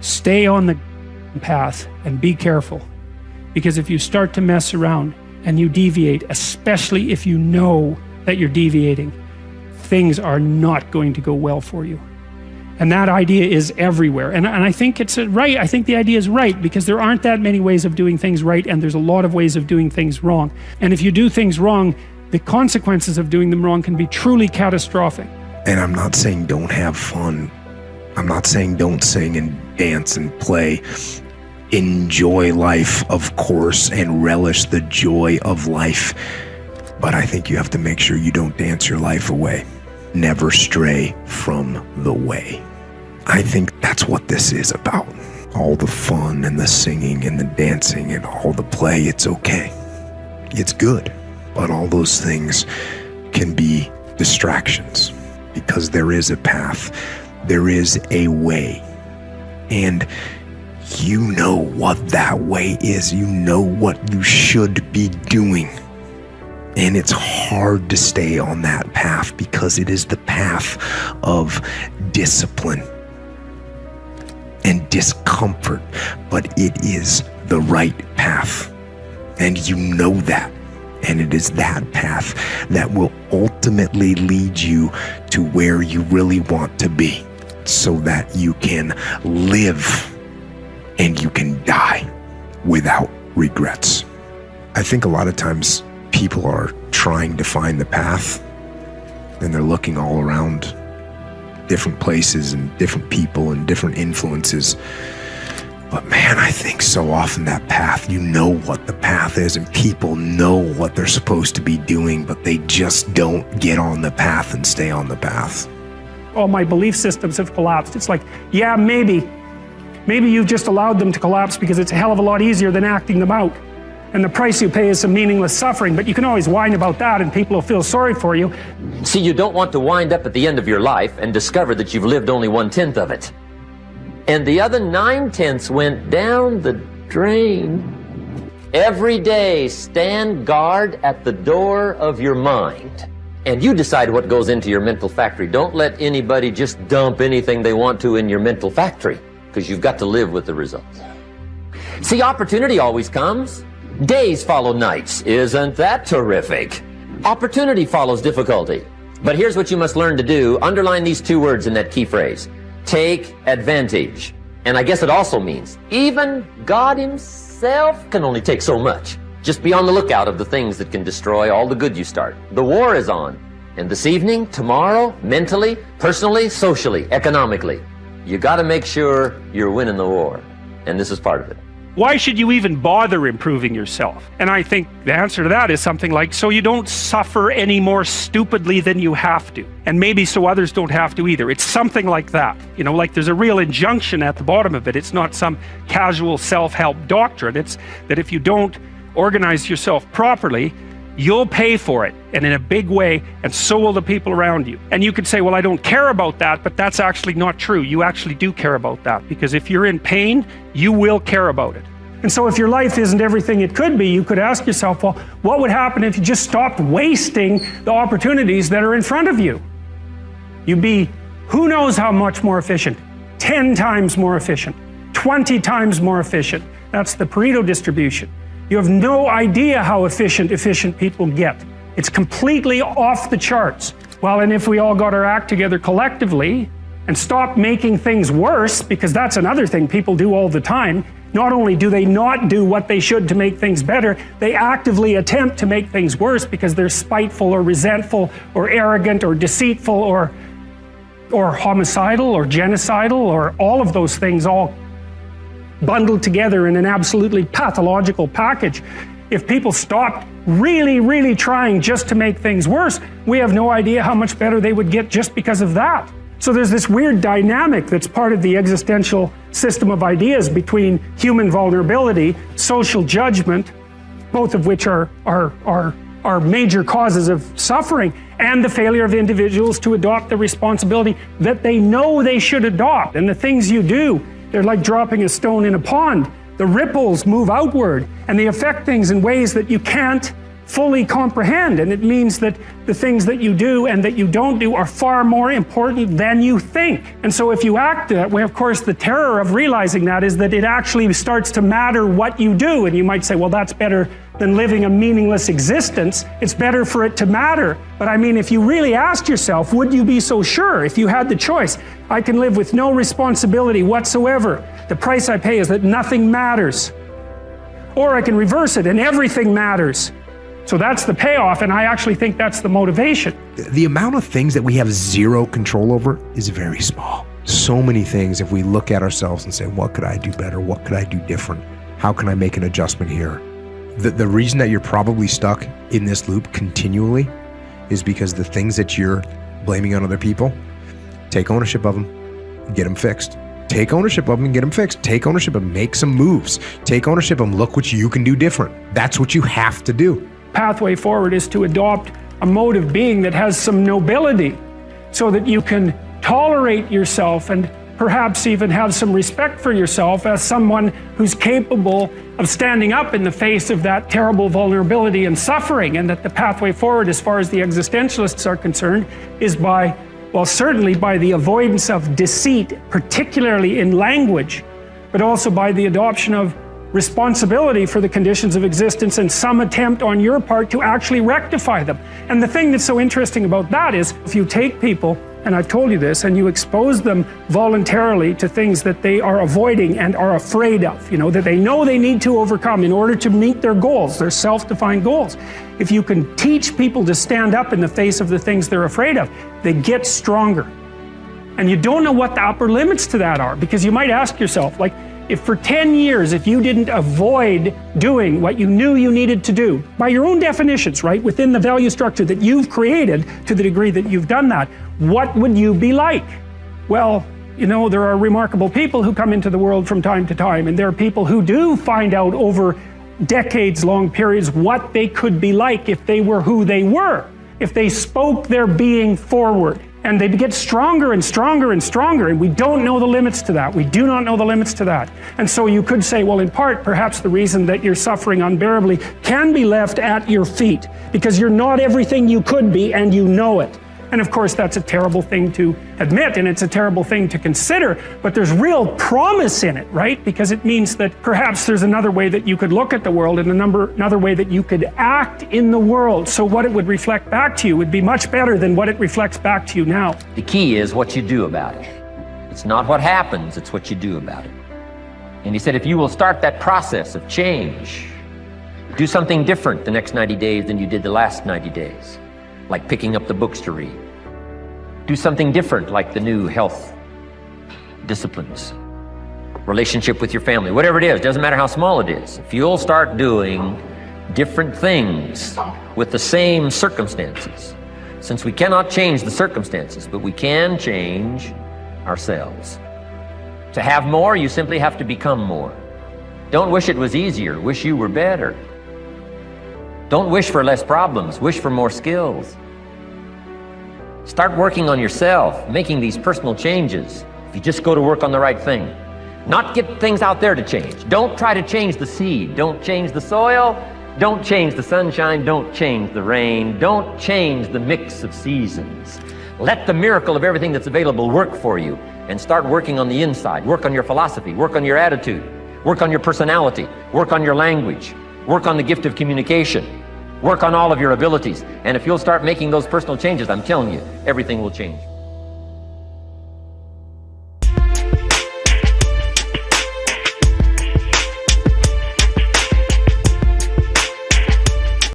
Stay on the path and be careful. Because if you start to mess around and you deviate, especially if you know that you're deviating, things are not going to go well for you. And that idea is everywhere. And I think it's right. I think the idea is right, because there aren't that many ways of doing things right, and there's a lot of ways of doing things wrong. And if you do things wrong, the consequences of doing them wrong can be truly catastrophic. And I'm not saying don't have fun. I'm not saying don't sing and dance and play. Enjoy life, of course, and relish the joy of life. But I think you have to make sure you don't dance your life away. Never stray from the way. I think that's what this is about. All the fun and the singing and the dancing and all the play, it's okay. It's good. But all those things can be distractions, because there is a path. There is a way. And you know what that way is. You know what you should be doing. And it's hard to stay on that path, because it is the path of discipline and discomfort, but it is the right path. And you know that. And it is that path that will ultimately lead you to where you really want to be, so that you can live and you can die without regrets. I think a lot of times people are trying to find the path, and they're looking all around different places and different people and different influences. But man, I think so often that path, you know what the path is, and people know what they're supposed to be doing, but they just don't get on the path and stay on the path. All my belief systems have collapsed. It's like, yeah, maybe you've just allowed them to collapse because it's a hell of a lot easier than acting them out. And the price you pay is some meaningless suffering, but you can always whine about that and people will feel sorry for you. See, you don't want to wind up at the end of your life and discover that you've lived only 1/10 of it. And the other 9/10 went down the drain. Every day, stand guard at the door of your mind. And you decide what goes into your mental factory. Don't let anybody just dump anything they want to in your mental factory, because you've got to live with the results. See, opportunity always comes. Days follow nights. Isn't that terrific? Opportunity follows difficulty. But here's what you must learn to do. Underline these two words in that key phrase. Take advantage. And I guess it also means even God himself can only take so much. Just be on the lookout of the things that can destroy all the good you start. The war is on. And this evening, tomorrow, mentally, personally, socially, economically, you got to make sure you're winning the war. And this is part of it. Why should you even bother improving yourself? And I think the answer to that is something like, so you don't suffer any more stupidly than you have to. And maybe so others don't have to either. It's something like that. You know, like there's a real injunction at the bottom of it. It's not some casual self-help doctrine. It's that if you don't organize yourself properly, you'll pay for it, and in a big way, and so will the people around you. And you could say, well, I don't care about that, but that's actually not true. You actually do care about that, because if you're in pain, you will care about it. And so if your life isn't everything it could be, you could ask yourself, well, what would happen if you just stopped wasting the opportunities that are in front of you? You'd be, who knows how much more efficient? 10 times more efficient, 20 times more efficient. That's the Pareto distribution. You have no idea how efficient people get. It's completely off the charts. Well, and if we all got our act together collectively and stopped making things worse, because that's another thing people do all the time, not only do they not do what they should to make things better, they actively attempt to make things worse because they're spiteful or resentful or arrogant or deceitful or homicidal or genocidal, or all of those things all bundled together in an absolutely pathological package. If people stopped really trying just to make things worse, we have no idea how much better they would get just because of that. So there's this weird dynamic that's part of the existential system of ideas between human vulnerability, social judgment, both of which are major causes of suffering, and the failure of individuals to adopt the responsibility that they know they should adopt. And the things you do, they're like dropping a stone in a pond. The ripples move outward, and they affect things in ways that you can't fully comprehend. And it means that the things that you do and that you don't do are far more important than you think. And so if you act that way, of course, the terror of realizing that is that it actually starts to matter what you do. And you might say, well, that's better than living a meaningless existence. It's better for it to matter. But I mean, if you really asked yourself, would you be so sure if you had the choice? I can live with no responsibility whatsoever. The price I pay is that nothing matters. Or I can reverse it and everything matters. So that's the payoff, and I actually think that's the motivation. The amount of things that we have zero control over is very small. So many things, if we look at ourselves and say, what could I do better? What could I do different? How can I make an adjustment here? The reason that you're probably stuck in this loop continually is because the things that you're blaming on other people, take ownership of them, get them fixed. Take ownership of them and get them fixed. Take ownership of them, make some moves. Take ownership of them, look what you can do different. That's what you have to do. Pathway forward is to adopt a mode of being that has some nobility so that you can tolerate yourself and perhaps even have some respect for yourself as someone who's capable of standing up in the face of that terrible vulnerability and suffering, and that the pathway forward, as far as the existentialists are concerned, is by, well, certainly by the avoidance of deceit, particularly in language, but also by the adoption of responsibility for the conditions of existence and some attempt on your part to actually rectify them. And the thing that's so interesting about that is, if you take people, and I've told you this, and you expose them voluntarily to things that they are avoiding and are afraid of, that they know they need to overcome in order to meet their goals, their self-defined goals. If you can teach people to stand up in the face of the things they're afraid of, they get stronger. And you don't know what the upper limits to that are, because you might ask yourself, like, if for 10 years, if you didn't avoid doing what you knew you needed to do, by your own definitions, right, within the value structure that you've created to the degree that you've done that, what would you be like? Well, there are remarkable people who come into the world from time to time, and there are people who do find out over decades-long periods what they could be like if they were who they were, if they spoke their being forward. And they get stronger and stronger and stronger, and we don't know the limits to that. We do not know the limits to that. And so you could say, well, in part, perhaps the reason that you're suffering unbearably can be left at your feet, because you're not everything you could be, and you know it. And of course, that's a terrible thing to admit, and it's a terrible thing to consider, but there's real promise in it, right? Because it means that perhaps there's another way that you could look at the world and another way that you could act in the world. So what it would reflect back to you would be much better than what it reflects back to you now. The key is what you do about it. It's not what happens, it's what you do about it. And he said, if you will start that process of change, do something different the next 90 days than you did the last 90 days. Like picking up the books to read. Do something different, like the new health disciplines, relationship with your family, whatever it is, doesn't matter how small it is. If you'll start doing different things with the same circumstances, since we cannot change the circumstances, but we can change ourselves. To have more, you simply have to become more. Don't wish it was easier, wish you were better. Don't wish for less problems, wish for more skills. Start working on yourself, making these personal changes. If you just go to work on the right thing. Not get things out there to change. Don't try to change the seed. Don't change the soil. Don't change the sunshine. Don't change the rain. Don't change the mix of seasons. Let the miracle of everything that's available work for you, and start working on the inside. Work on your philosophy. Work on your attitude. Work on your personality. Work on your language. Work on the gift of communication. Work on all of your abilities. And if you'll start making those personal changes, I'm telling you, everything will change.